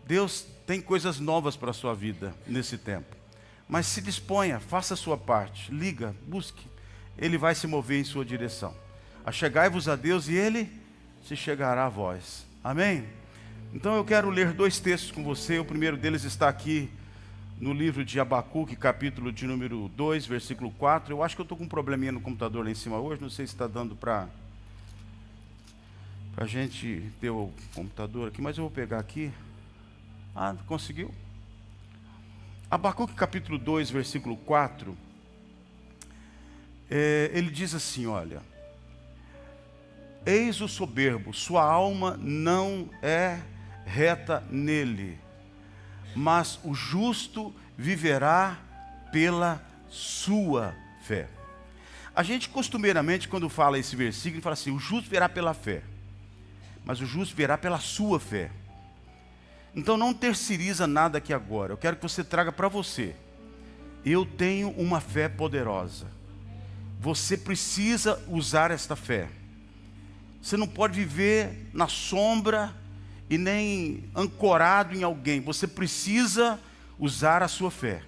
Deus tem coisas novas para a sua vida nesse tempo. Mas se disponha, faça a sua parte, liga, busque. Ele vai se mover em sua direção. Achegai-vos a Deus e Ele se chegará a vós. Amém? Então eu quero ler 2 textos com você. O primeiro deles está aqui no livro de Abacuque, capítulo de número 2, versículo 4. Eu acho que eu estou com um probleminha no computador lá em cima hoje. Não sei se está dando para a gente ter o computador aqui, mas eu vou pegar aqui. Ah, conseguiu? Abacuque, capítulo 2, versículo 4. Ele diz assim, olha: eis o soberbo, sua alma não é reta nele, mas o justo viverá pela sua fé. A gente costumeiramente, quando fala esse versículo, fala assim: o justo verá pela fé, mas o justo verá pela sua fé. Então não terceiriza nada aqui agora. Eu quero que você traga para você: eu tenho uma fé poderosa. Você precisa usar esta fé. Você não pode viver na sombra e nem ancorado em alguém. Você precisa usar a sua fé.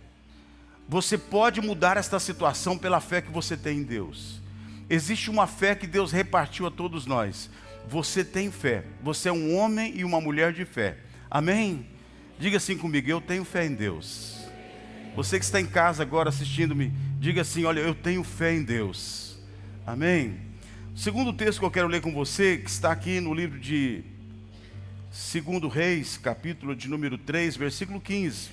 Você pode mudar esta situação pela fé que você tem em Deus. Existe uma fé que Deus repartiu a todos nós. Você tem fé. Você é um homem e uma mulher de fé. Amém? Diga assim comigo: eu tenho fé em Deus. Você que está em casa agora assistindo-me, diga assim: olha, eu tenho fé em Deus. Amém? O segundo texto que eu quero ler com você, que está aqui no livro de 2 Reis, capítulo de número 3, versículo 15.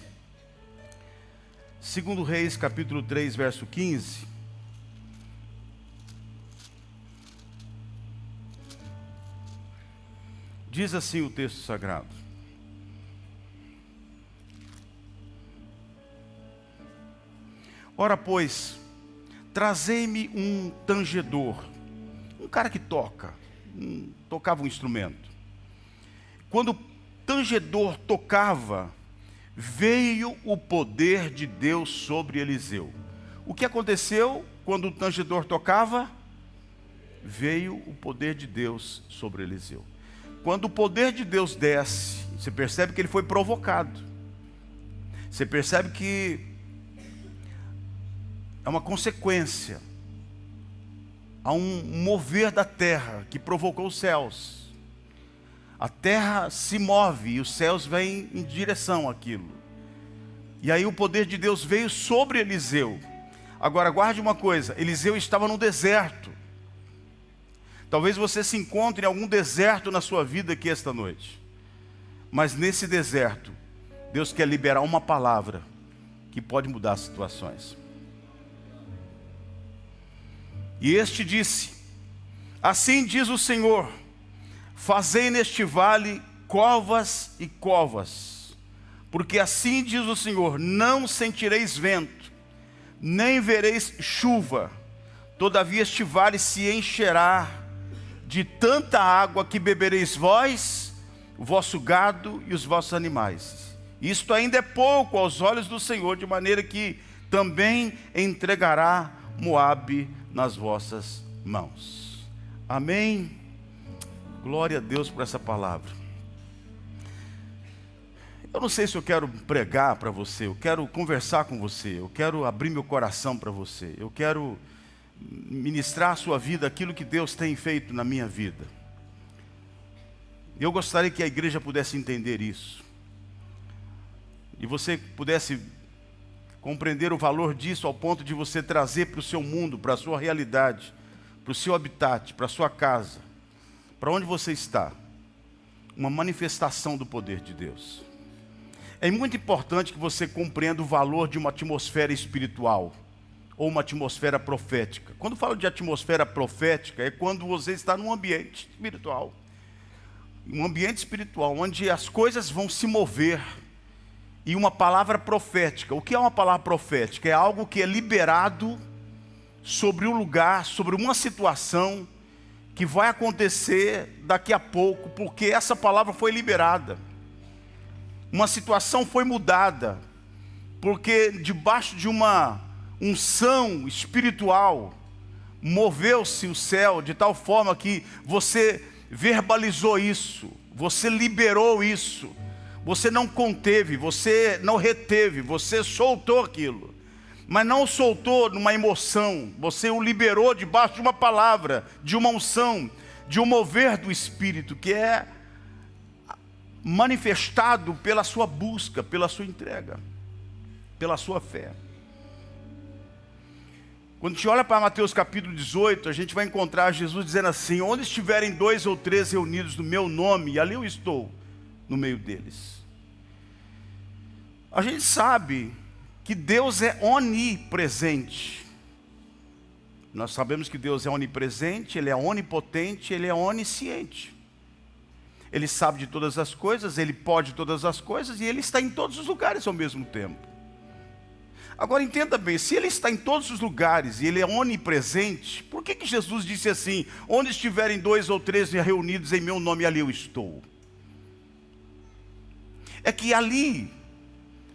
2 Reis, capítulo 3, verso 15. Diz assim o texto sagrado: ora, pois, trazei-me um tangedor, um cara que tocava um instrumento. Quando o tangedor tocava, veio o poder de Deus sobre Eliseu. O que aconteceu quando o tangedor tocava? Veio o poder de Deus sobre Eliseu. Quando o poder de Deus desce, você percebe que ele foi provocado. Você percebe que é uma consequência. Há um mover da terra que provocou os céus. A terra se move e os céus vêm em direção àquilo. E aí o poder de Deus veio sobre Eliseu. Agora guarde uma coisa: Eliseu estava no deserto. Talvez você se encontre em algum deserto na sua vida aqui esta noite. Mas nesse deserto, Deus quer liberar uma palavra que pode mudar as situações. E este disse: assim diz o Senhor, fazei neste vale covas e covas, porque assim diz o Senhor, não sentireis vento, nem vereis chuva, todavia este vale se encherá de tanta água que bebereis vós, o vosso gado e os vossos animais. Isto ainda é pouco aos olhos do Senhor, de maneira que também entregará Moabe nas vossas mãos. Amém? Glória a Deus por essa palavra. Eu não sei se eu quero pregar para você, eu quero conversar com você, eu quero abrir meu coração para você, eu quero ministrar à sua vida aquilo que Deus tem feito na minha vida. Eu gostaria que a igreja pudesse entender isso, e você pudesse compreender o valor disso ao ponto de você trazer para o seu mundo, para a sua realidade, para o seu habitat, para a sua casa, para onde você está, uma manifestação do poder de Deus. É muito importante que você compreenda o valor de uma atmosfera espiritual, ou uma atmosfera profética. Quando falo de atmosfera profética, é quando você está num ambiente espiritual. Um ambiente espiritual, onde as coisas vão se mover. E uma palavra profética. O que é uma palavra profética? É algo que é liberado sobre um lugar, sobre uma situação que vai acontecer daqui a pouco, porque essa palavra foi liberada. Uma situação foi mudada, porque debaixo de uma unção espiritual, moveu-se o céu de tal forma que você verbalizou isso, você liberou isso, você não conteve, você não reteve, você soltou aquilo. Mas não soltou numa emoção, você o liberou debaixo de uma palavra, de uma unção, de um mover do Espírito, que é manifestado pela sua busca, pela sua entrega, pela sua fé. Quando a gente olha para Mateus capítulo 18, a gente vai encontrar Jesus dizendo assim: onde estiverem 2 ou 3 reunidos no meu nome, ali eu estou no meio deles. A gente sabe que Deus é onipresente. Nós sabemos que Deus é onipresente, Ele é onipotente, Ele é onisciente. Ele sabe de todas as coisas, Ele pode todas as coisas e Ele está em todos os lugares ao mesmo tempo. Agora entenda bem, se Ele está em todos os lugares e Ele é onipresente, por que Jesus disse assim: onde estiverem 2 ou 3 reunidos em meu nome, ali eu estou? É que ali,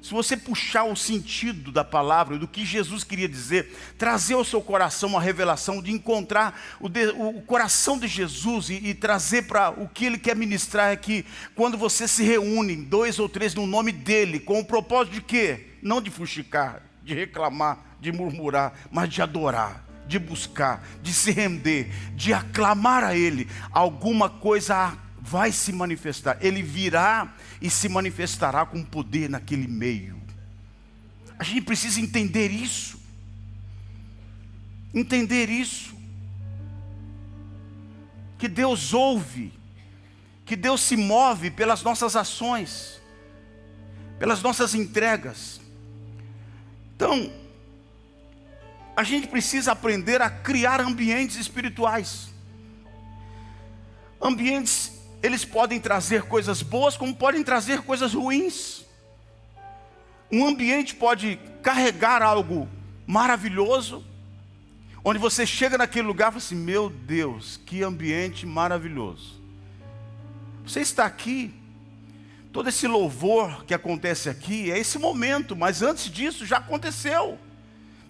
se você puxar o sentido da palavra, do que Jesus queria dizer, trazer ao seu coração uma revelação de encontrar o coração de Jesus e trazer para o que Ele quer ministrar, é que quando você se reúne, 2 ou 3 no nome dEle, com o propósito de quê? Não de fuxicar, de reclamar, de murmurar, mas de adorar, de buscar, de se render, de aclamar a Ele, alguma coisa vai se manifestar. Ele virá e se manifestará com poder naquele meio. A gente precisa entender isso. Entender isso. Que Deus ouve, que Deus se move pelas nossas ações, pelas nossas entregas. Então, a gente precisa aprender a criar ambientes espirituais. Ambientes, eles podem trazer coisas boas, como podem trazer coisas ruins. Um ambiente pode carregar algo maravilhoso, onde você chega naquele lugar e fala assim: meu Deus, que ambiente maravilhoso. Você está aqui, todo esse louvor que acontece aqui, é esse momento, mas antes disso já aconteceu.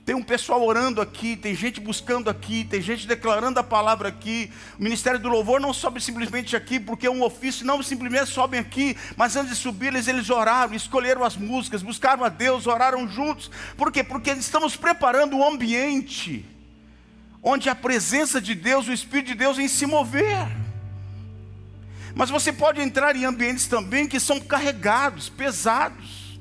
Tem um pessoal orando aqui, tem gente buscando aqui, tem gente declarando a palavra aqui. O ministério do louvor não sobe simplesmente aqui, porque é um ofício, não simplesmente sobem aqui, mas antes de subir eles oraram, escolheram as músicas, buscaram a Deus, oraram juntos. Por quê? Porque estamos preparando um ambiente onde a presença de Deus, o Espírito de Deus vem se mover. Mas você pode entrar em ambientes também que são carregados, pesados.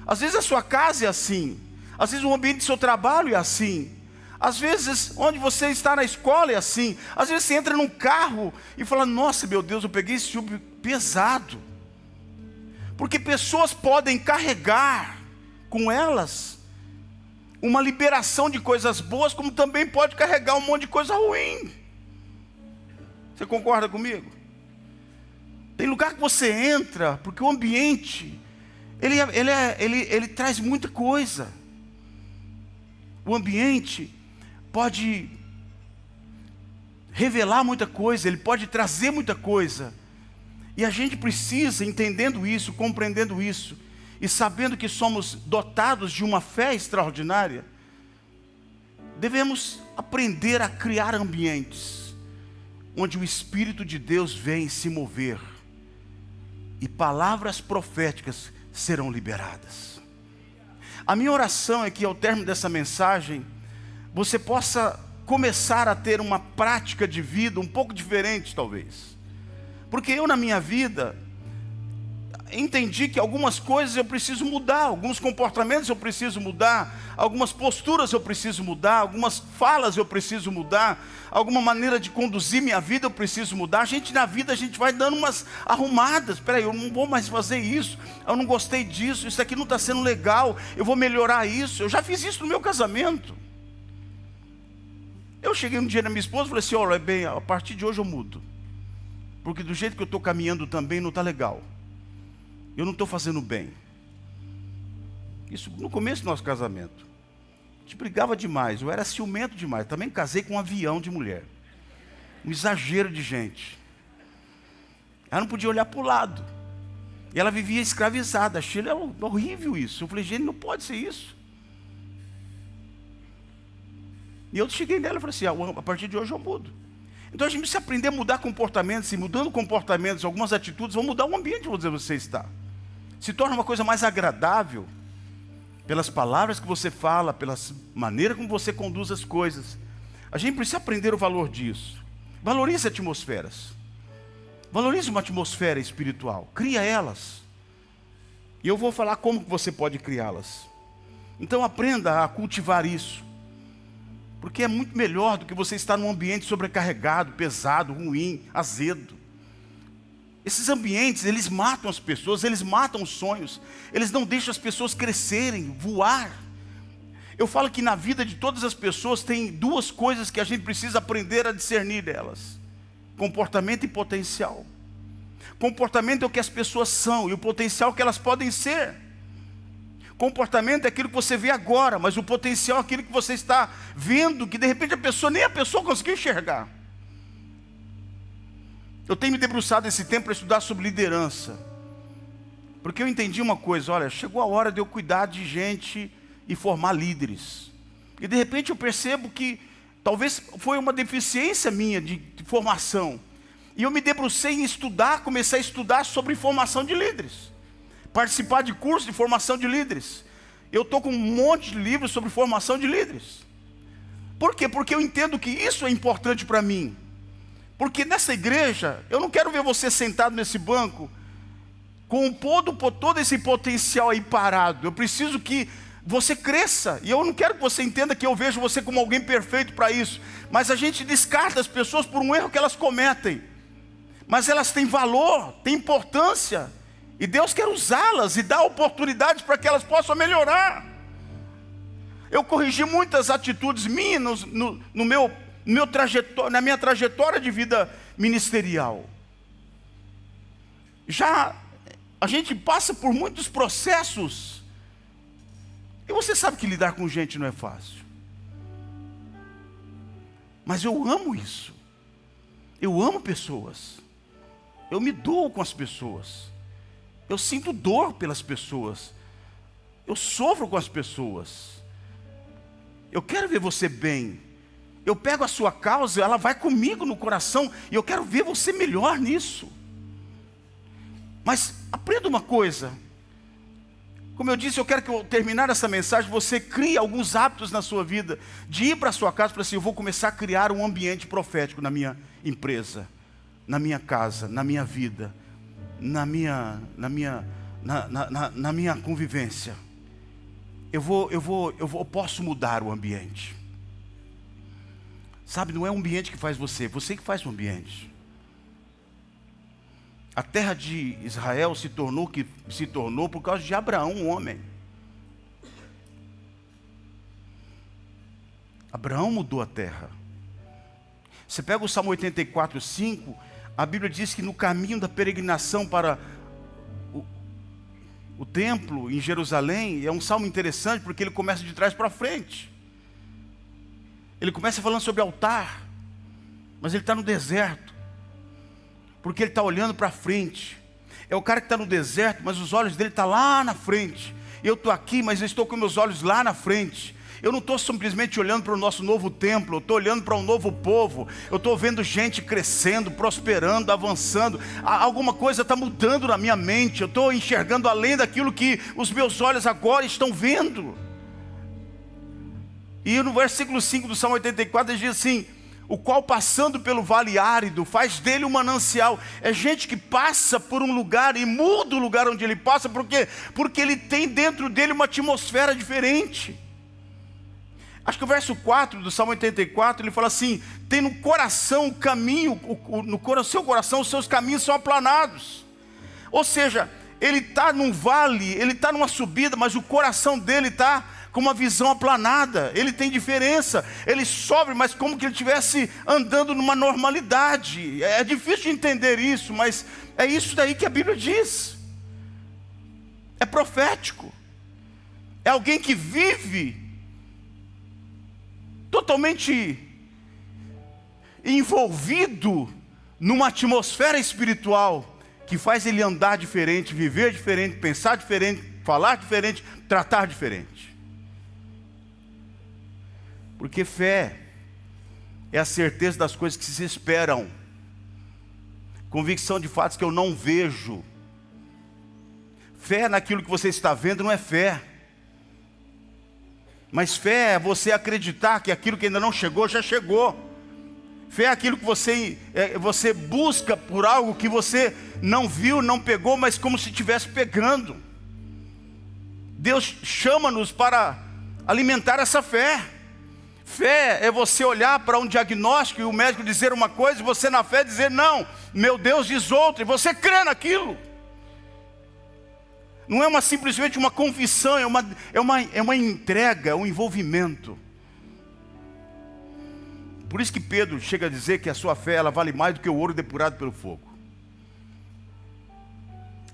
Às vezes a sua casa é assim. Às vezes o ambiente do seu trabalho é assim. Às vezes onde você está na escola é assim. Às vezes você entra num carro e fala: nossa, meu Deus, eu peguei esse Uber pesado. Porque pessoas podem carregar com elas uma liberação de coisas boas, como também pode carregar um monte de coisa ruim. Você concorda comigo? Tem lugar que você entra, porque o ambiente ele traz muita coisa. O ambiente pode revelar muita coisa, ele pode trazer muita coisa. E a gente precisa, entendendo isso, compreendendo isso, e sabendo que somos dotados de uma fé extraordinária, devemos aprender a criar ambientes onde o Espírito de Deus vem se mover e palavras proféticas serão liberadas. A minha oração é que ao término dessa mensagem você possa começar a ter uma prática de vida um pouco diferente, talvez. Porque eu, na minha vida, entendi que algumas coisas eu preciso mudar, alguns comportamentos eu preciso mudar, algumas posturas eu preciso mudar, algumas falas eu preciso mudar, alguma maneira de conduzir minha vida eu preciso mudar. Na vida a gente vai dando umas arrumadas. Espera aí, eu não vou mais fazer isso, eu não gostei disso, isso aqui não está sendo legal, eu vou melhorar isso. Eu já fiz isso no meu casamento. Eu cheguei um dia na minha esposa e falei assim: olha bem, a partir de hoje eu mudo, porque do jeito que eu estou caminhando também não está legal. Eu não estou fazendo bem. Isso no começo do nosso casamento. A gente brigava demais, eu era ciumento demais. Também casei com um avião de mulher. Um exagero de gente. Ela não podia olhar para o lado. E ela vivia escravizada. Achei horrível isso. Eu falei: gente, não pode ser isso. E eu cheguei nela e falei assim: a partir de hoje eu mudo. Então a gente precisa aprender a mudar comportamentos. E mudando comportamentos, algumas atitudes, vão mudar o ambiente onde você está. se torna uma coisa mais agradável, pelas palavras que você fala, pela maneira como você conduz as coisas. A gente precisa aprender o valor disso. Valorize atmosferas. Valorize uma atmosfera espiritual. Cria elas. E eu vou falar como você pode criá-las. Então aprenda a cultivar isso. Porque é muito melhor do que você estar num ambiente sobrecarregado, pesado, ruim, azedo. Esses ambientes, eles matam as pessoas, eles matam os sonhos. Eles não deixam as pessoas crescerem, voar. Eu falo que na vida de todas as pessoas tem duas coisas que a gente precisa aprender a discernir delas: comportamento e potencial. Comportamento é o que as pessoas são, e o potencial é o que elas podem ser. Comportamento é aquilo que você vê agora, mas o potencial é aquilo que você está vendo, que de repente nem a pessoa conseguiu enxergar. Eu tenho me debruçado esse tempo para estudar sobre liderança, porque eu entendi uma coisa: olha, chegou a hora de eu cuidar de gente e formar líderes. E de repente eu percebo que talvez foi uma deficiência minha de formação. E eu me debrucei em estudar, comecei a estudar sobre formação de líderes, participar de cursos de formação de líderes. Eu estou com um monte de livros sobre formação de líderes. Por quê? Porque eu entendo que isso é importante para mim. Porque nessa igreja, eu não quero ver você sentado nesse banco com todo esse potencial aí parado. Eu preciso que você cresça. E eu não quero que você entenda que eu vejo você como alguém perfeito para isso. Mas a gente descarta as pessoas por um erro que elas cometem. Mas elas têm valor, têm importância. E Deus quer usá-las e dar oportunidades para que elas possam melhorar. Eu corrigi muitas atitudes minhas na minha trajetória de vida ministerial. Já a gente passa por muitos processos. E você sabe que lidar com gente não é fácil. Mas eu amo isso. Eu amo pessoas. Eu me dou com as pessoas. Eu sinto dor pelas pessoas. Eu sofro com as pessoas. Eu quero ver você bem. Eu pego a sua causa, ela vai comigo no coração, e eu quero ver você melhor nisso. Mas aprenda uma coisa. Como eu disse, eu quero que ao terminar essa mensagem, você crie alguns hábitos na sua vida, de ir para a sua casa e falar assim: eu vou começar a criar um ambiente profético na minha empresa, na minha casa, na minha vida, na minha convivência. Eu posso mudar o ambiente. Sabe, não é o ambiente que faz você que faz o ambiente. A terra de Israel se tornou por causa de Abraão, um homem. Abraão mudou a terra. Você pega o Salmo 84:5, a Bíblia diz que no caminho da peregrinação para o templo em Jerusalém, é um salmo interessante porque ele começa de trás para frente. Ele começa falando sobre altar, mas ele está no deserto, porque ele está olhando para frente. É o cara que está no deserto, mas os olhos dele estão lá na frente. Eu estou aqui, mas eu estou com meus olhos lá na frente. Eu não estou simplesmente olhando para o nosso novo templo, eu estou olhando para um novo povo. Eu estou vendo gente crescendo, prosperando, avançando. Alguma coisa está mudando na minha mente. Eu estou enxergando além daquilo que os meus olhos agora estão vendo. E no versículo 5 do Salmo 84 ele diz assim: o qual passando pelo vale árido, faz dele um manancial. É gente que passa por um lugar e muda o lugar onde ele passa. Por quê? Porque ele tem dentro dele uma atmosfera diferente. Acho que o verso 4 do Salmo 84, ele fala assim: tem no coração o caminho, seu coração os seus caminhos são aplanados. Ou seja, ele está num vale, ele está numa subida, mas o coração dele está com uma visão aplanada. Ele tem diferença, ele sobe, mas como que ele estivesse andando numa normalidade. É difícil de entender isso, mas é isso daí que a Bíblia diz. É profético. É alguém que vive totalmente envolvido numa atmosfera espiritual que faz ele andar diferente, viver diferente, pensar diferente, falar diferente, tratar diferente. Porque fé é a certeza das coisas que se esperam, convicção de fatos que eu não vejo. Fé naquilo que você está vendo não é fé. Mas fé é você acreditar que aquilo que ainda não chegou, já chegou. Fé é aquilo que você busca por algo que você não viu, não pegou, mas como se estivesse pegando. Deus chama-nos para alimentar essa fé. Fé é você olhar para um diagnóstico e o médico dizer uma coisa, e você na fé dizer não, meu Deus diz outra, e você crê naquilo. Não é simplesmente uma confissão, é uma entrega, um envolvimento. Por isso que Pedro chega a dizer que a sua fé ela vale mais do que o ouro depurado pelo fogo.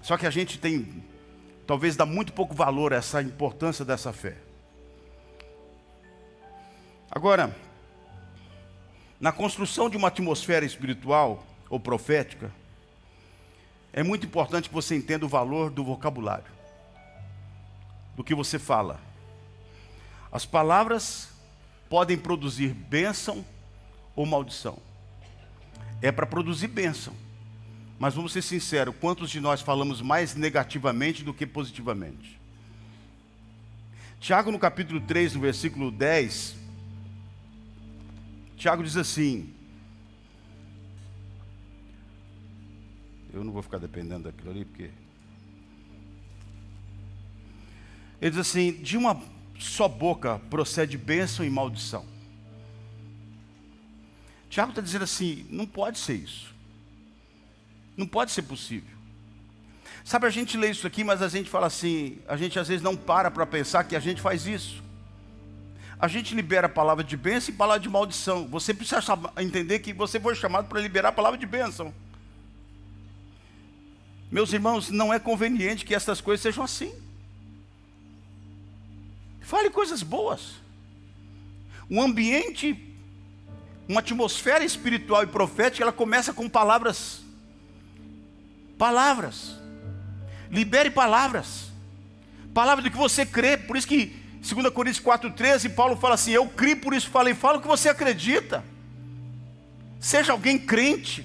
Só que a gente talvez dá muito pouco valor a essa importância dessa fé. Agora, na construção de uma atmosfera espiritual ou profética, é muito importante que você entenda o valor do vocabulário, do que você fala. As palavras podem produzir bênção ou maldição. É para produzir bênção. Mas vamos ser sinceros, quantos de nós falamos mais negativamente do que positivamente? Tiago no capítulo 3, no versículo 10, Tiago diz assim, eu não vou ficar dependendo daquilo ali, porque... Ele diz assim, de uma só boca procede bênção e maldição. Tiago está dizendo assim, não pode ser isso. Não pode ser possível. Sabe, a gente lê isso aqui, mas a gente fala assim, a gente às vezes não para pensar que a gente faz isso. A gente libera a palavra de bênção e palavra de maldição. Você precisa entender que você foi chamado para liberar a palavra de bênção. Meus irmãos, não é conveniente que essas coisas sejam assim. Fale coisas boas. Um ambiente, uma atmosfera espiritual e profética, ela começa com palavras. Palavras. Libere palavras. Palavra do que você crê. Por isso que 2 Coríntios 4,13, Paulo fala assim, eu criei, por isso falei, fala o que você acredita. Seja alguém crente.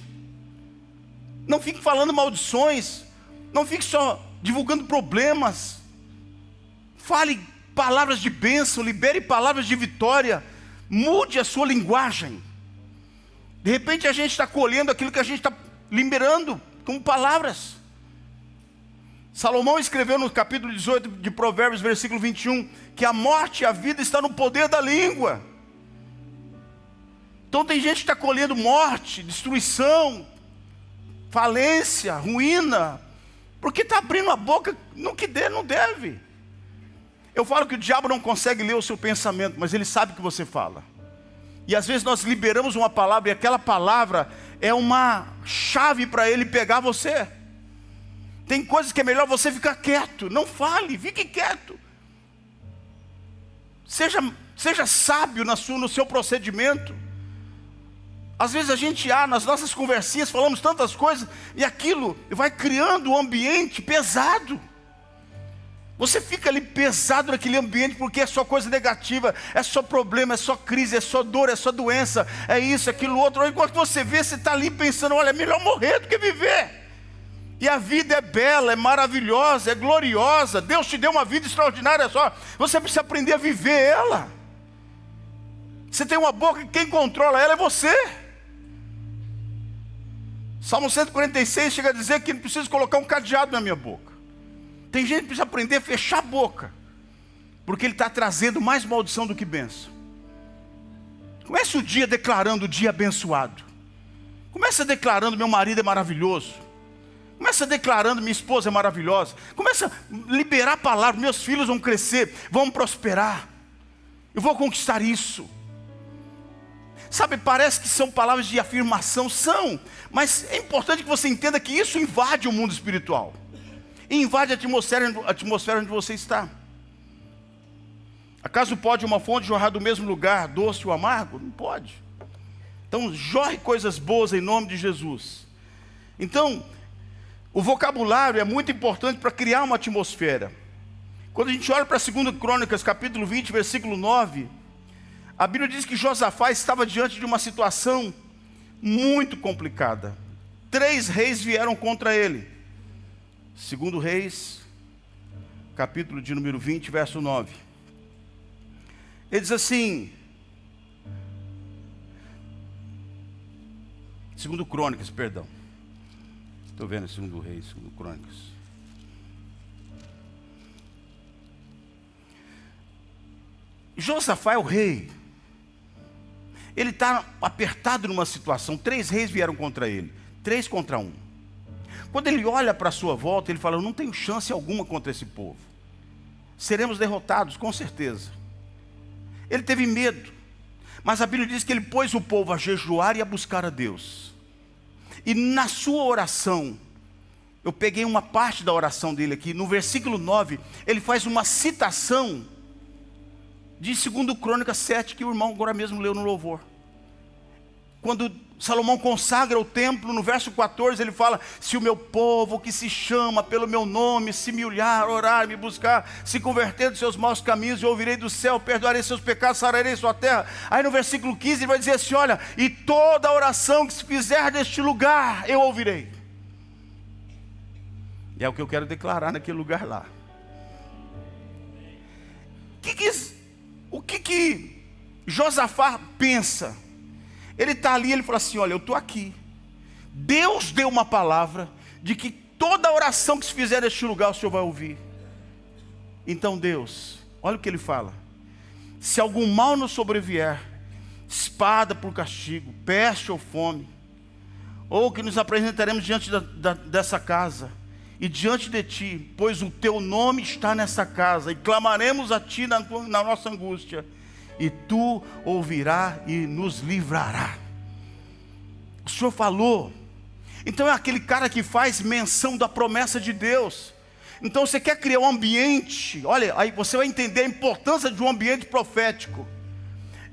Não fique falando maldições. Não fique só divulgando problemas. Fale palavras de bênção, libere palavras de vitória. Mude a sua linguagem. De repente a gente está colhendo aquilo que a gente está liberando como palavras. Salomão escreveu no capítulo 18 de Provérbios, versículo 21, que a morte e a vida estão no poder da língua. Então tem gente que está colhendo morte, destruição, falência, ruína, porque está abrindo a boca no que não deve. Eu falo que o diabo não consegue ler o seu pensamento, mas ele sabe o que você fala. E às vezes nós liberamos uma palavra, e aquela palavra é uma chave para ele pegar você. Tem coisas que é melhor você ficar quieto, não fale, fique quieto. Seja sábio no seu procedimento. Às vezes a gente, nas nossas conversinhas, falamos tantas coisas, e aquilo vai criando um ambiente pesado. Você fica ali pesado naquele ambiente, porque é só coisa negativa, é só problema, é só crise, é só dor, é só doença, é isso, aquilo, outro. Enquanto você vê, você está ali pensando, olha, é melhor morrer do que viver. E a vida é bela, é maravilhosa, é gloriosa. Deus te deu uma vida extraordinária só. Você precisa aprender a viver ela. Você tem uma boca que quem controla ela é você. Salmo 146 chega a dizer que não precisa colocar um cadeado na minha boca. Tem gente que precisa aprender a fechar a boca, porque ele está trazendo mais maldição do que bênção. Comece o dia declarando o dia abençoado. Comece declarando meu marido é maravilhoso. Começa declarando minha esposa é maravilhosa. Começa a liberar a palavra, meus filhos vão crescer, vão prosperar. Eu vou conquistar isso. Sabe, parece que são palavras de afirmação, mas é importante que você entenda que isso invade o mundo espiritual. E invade a atmosfera onde você está. Acaso pode uma fonte jorrar do mesmo lugar, doce ou amargo? Não pode. Então jorre coisas boas em nome de Jesus. Então, o vocabulário é muito importante para criar uma atmosfera. Quando a gente olha para 2 Crônicas, capítulo 20, versículo 9, a Bíblia diz que Josafá estava diante de uma situação muito complicada. 3 reis vieram contra ele. 2 Reis capítulo de número 20, verso 9. Ele diz assim, segundo Crônicas, perdão. Estou vendo segundo Reis, segundo Crônicas. Josafá é o rei. Ele está apertado numa situação. 3 reis vieram contra ele. 3 contra 1. Quando ele olha para a sua volta, ele fala, eu não tenho chance alguma contra esse povo. Seremos derrotados, com certeza. Ele teve medo. Mas a Bíblia diz que ele pôs o povo a jejuar e a buscar a Deus. E na sua oração, eu peguei uma parte da oração dele aqui, no versículo 9, ele faz uma citação de 2 Crônicas 7, que o irmão agora mesmo leu no louvor. Quando Salomão consagra o templo, no verso 14, ele fala, se o meu povo que se chama pelo meu nome, se me olhar, orar, me buscar, se converter dos seus maus caminhos, eu ouvirei do céu, perdoarei seus pecados, sararei sua terra. Aí no versículo 15 ele vai dizer assim, olha, e toda oração que se fizer deste lugar, eu ouvirei. E é o que eu quero declarar naquele lugar lá. O que Josafá pensa? Ele está ali, ele fala assim, olha, eu estou aqui. Deus deu uma palavra de que toda oração que se fizer neste lugar, o Senhor vai ouvir. Então Deus, olha o que ele fala. Se algum mal nos sobrevier, espada por castigo, peste ou fome, ou que nos apresentaremos diante dessa casa, e diante de ti, pois o teu nome está nessa casa, e clamaremos a ti na nossa angústia, e tu ouvirás e nos livrará. O Senhor falou. Então é aquele cara que faz menção da promessa de Deus. Então você quer criar um ambiente, olha, aí você vai entender a importância de um ambiente profético,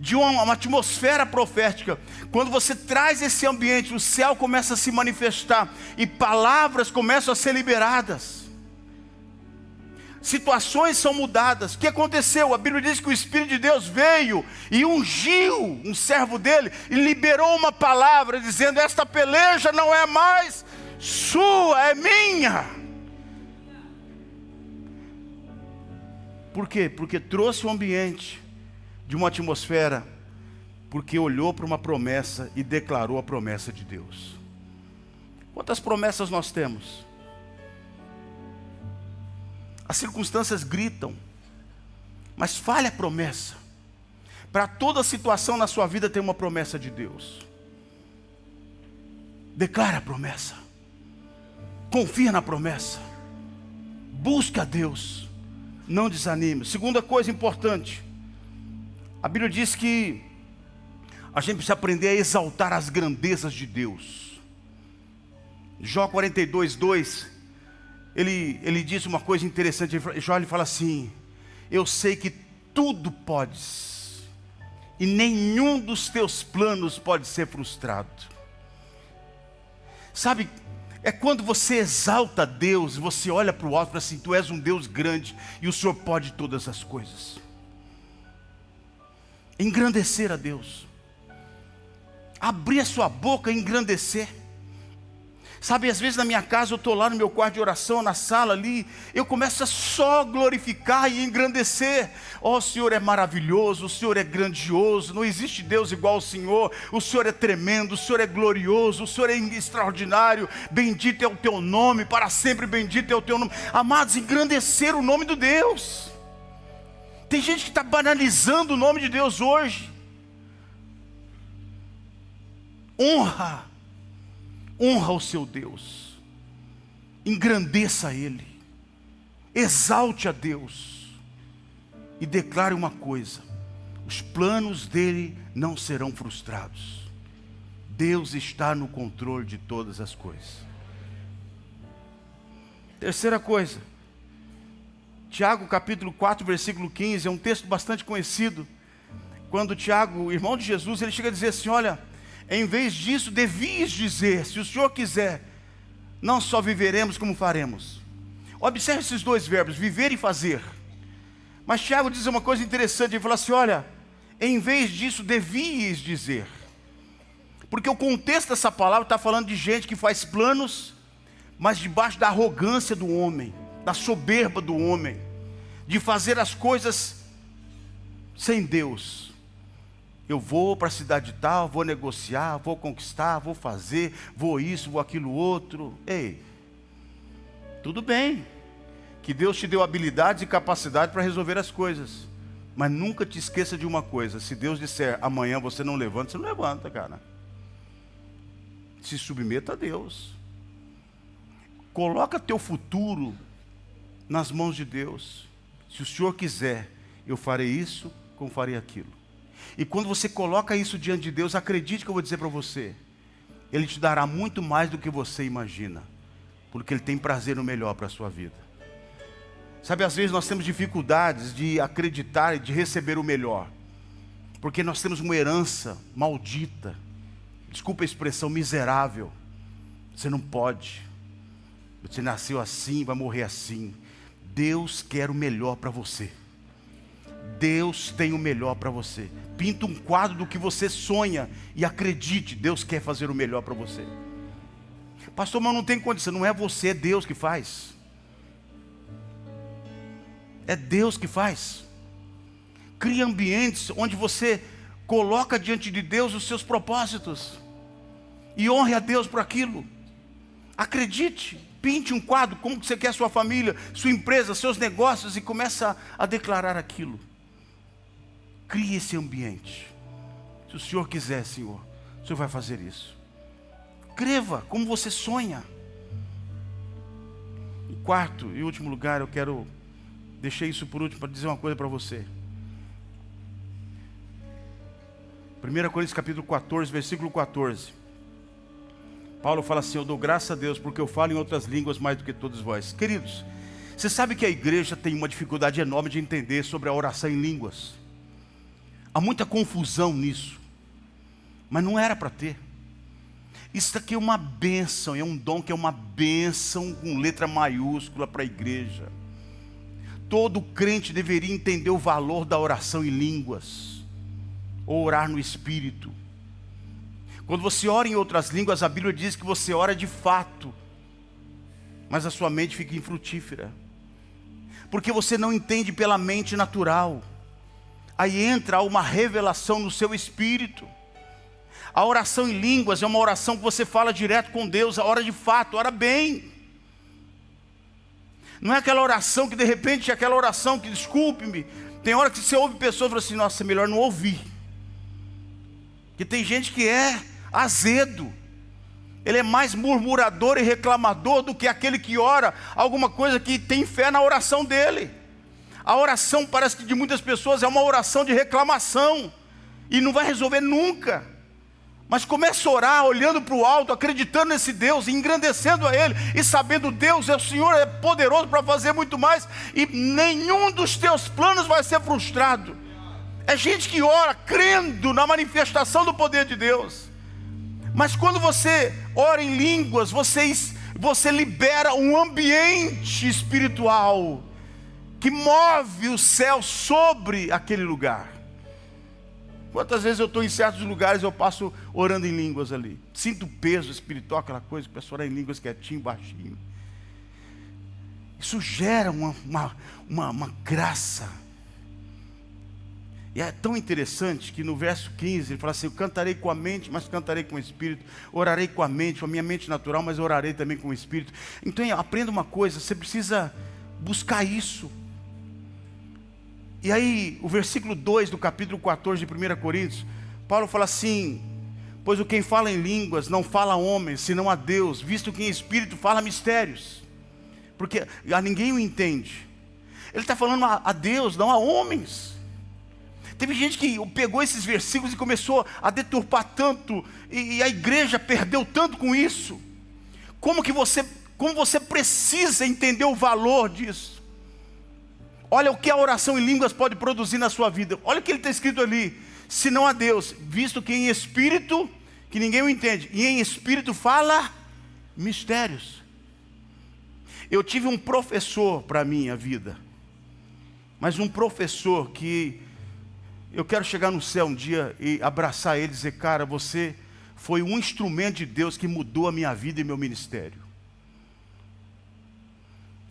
de uma atmosfera profética. Quando você traz esse ambiente, o céu começa a se manifestar e palavras começam a ser liberadas. Situações são mudadas. O que aconteceu? A Bíblia diz que o Espírito de Deus veio e ungiu um servo dele e liberou uma palavra dizendo, esta peleja não é mais sua, é minha. Por quê? Porque trouxe um ambiente de uma atmosfera, porque olhou para uma promessa e declarou a promessa de Deus. Quantas promessas nós temos? As circunstâncias gritam, mas falha a promessa. Para toda situação na sua vida tem uma promessa de Deus. Declara a promessa, confia na promessa, busca a Deus, não desanime. Segunda coisa importante, a Bíblia diz que a gente precisa aprender a exaltar as grandezas de Deus. Jó 42, 2, ele diz uma coisa interessante. Jó ele fala assim, eu sei que tudo podes, e nenhum dos teus planos pode ser frustrado. Sabe, é quando você exalta Deus, você olha para o alto e fala assim, tu és um Deus grande, e o Senhor pode todas as coisas. Engrandecer a Deus, abrir a sua boca e engrandecer. Sabe, às vezes na minha casa eu estou lá no meu quarto de oração, na sala ali, eu começo a só glorificar e engrandecer. Oh, o Senhor é maravilhoso, o Senhor é grandioso, não existe Deus igual ao Senhor, o Senhor é tremendo, o Senhor é glorioso, o Senhor é extraordinário, bendito é o teu nome, para sempre bendito é o teu nome. Amados, engrandecer o nome de Deus. Tem gente que está banalizando o nome de Deus hoje. Honra o seu Deus, engrandeça Ele, exalte a Deus e declare uma coisa: os planos dele não serão frustrados. Deus está no controle de todas as coisas. Terceira coisa, Tiago capítulo 4 versículo 15, é um texto bastante conhecido. Quando Tiago, o irmão de Jesus, ele chega a dizer assim, olha, em vez disso, devias dizer, se o Senhor quiser, não só viveremos como faremos. Observe esses dois verbos, viver e fazer. Mas Tiago diz uma coisa interessante, ele fala assim, olha, em vez disso, devias dizer. Porque o contexto dessa palavra está falando de gente que faz planos, mas debaixo da arrogância do homem, da soberba do homem. de fazer as coisas sem Deus. Eu vou para a cidade tal, vou negociar, vou conquistar, vou fazer, vou isso, vou aquilo outro. Ei, tudo bem, que Deus te deu habilidades e capacidade para resolver as coisas. Mas nunca te esqueça de uma coisa: se Deus disser amanhã você não levanta, você não levanta, cara. Se submeta a Deus. Coloca teu futuro nas mãos de Deus. Se o Senhor quiser, eu farei isso, como farei aquilo. E quando você coloca isso diante de Deus, acredite que eu vou dizer para você, Ele te dará muito mais do que você imagina, porque Ele tem prazer no melhor para a sua vida. Sabe, às vezes nós temos dificuldades de acreditar e de receber o melhor, porque nós temos uma herança maldita, desculpa a expressão, miserável. Você não pode, você nasceu assim, vai morrer assim. Deus quer o melhor para você. Deus tem o melhor para você. Pinta um quadro do que você sonha e acredite, Deus quer fazer o melhor para você. Pastor, mas não tem condição. Não é você, é Deus que faz. É Deus que faz. Cria ambientes onde você coloca diante de Deus os seus propósitos e honre a Deus por aquilo. Acredite, pinte um quadro, como que você quer a sua família, sua empresa, seus negócios, e começa a declarar aquilo. Crie esse ambiente. Se o Senhor quiser, Senhor, o Senhor vai fazer isso. Creva como você sonha. Em quarto e último lugar, deixei isso por último para dizer uma coisa para você. 1 Coríntios capítulo 14, versículo 14. Paulo fala assim: eu dou graças a Deus porque eu falo em outras línguas mais do que todos vós. Queridos, você sabe que a igreja tem uma dificuldade enorme de entender sobre a oração em línguas. Há muita confusão nisso, mas não era para ter. Isso aqui é uma bênção, é um dom que é uma bênção com letra maiúscula para a igreja. Todo crente deveria entender o valor da oração em línguas, ou orar no Espírito. Quando você ora em outras línguas, a Bíblia diz que você ora de fato, mas a sua mente fica infrutífera, porque você não entende pela mente natural. Aí entra uma revelação no seu espírito. A oração em línguas é uma oração que você fala direto com Deus, ora de fato, ora bem. Não é aquela oração que de repente é aquela oração que, desculpe-me, tem hora que você ouve pessoas e fala assim: nossa, é melhor não ouvir. Porque tem gente que é azedo, ele é mais murmurador e reclamador do que aquele que ora alguma coisa que tem fé na oração dele. A oração parece que de muitas pessoas é uma oração de reclamação, e não vai resolver nunca. Mas começa a orar olhando para o alto, acreditando nesse Deus, engrandecendo a Ele, e sabendo: Deus, o Senhor é poderoso para fazer muito mais, e nenhum dos teus planos vai ser frustrado. É gente que ora crendo na manifestação do poder de Deus. Mas quando você ora em línguas, você libera um ambiente espiritual que move o céu sobre aquele lugar. Quantas vezes eu estou em certos lugares, eu passo orando em línguas ali, sinto o peso espiritual, aquela coisa, começo a orar em línguas quietinho, baixinho. Isso gera uma graça. E é tão interessante que no verso 15 ele fala assim: eu cantarei com a mente, mas cantarei com o espírito. Orarei com a mente, com a minha mente natural, mas orarei também com o espírito. Então aprenda uma coisa, você precisa buscar isso. E aí o versículo 2 do capítulo 14 de 1 Coríntios, Paulo fala assim: pois o quem fala em línguas não fala a homens, senão a Deus, visto que em espírito fala mistérios, porque a ninguém o entende. Ele está falando a Deus, não a homens. Teve gente que pegou esses versículos e começou a deturpar tanto, e a igreja perdeu tanto com isso. Como você precisa entender o valor disso. Olha o que a oração em línguas pode produzir na sua vida. Olha o que ele está escrito ali: senão a Deus, visto que em espírito, que ninguém o entende, e em espírito fala mistérios. Eu tive um professor para a minha vida, mas um professor que eu quero chegar no céu um dia e abraçar ele e dizer: cara, você foi um instrumento de Deus que mudou a minha vida e meu ministério.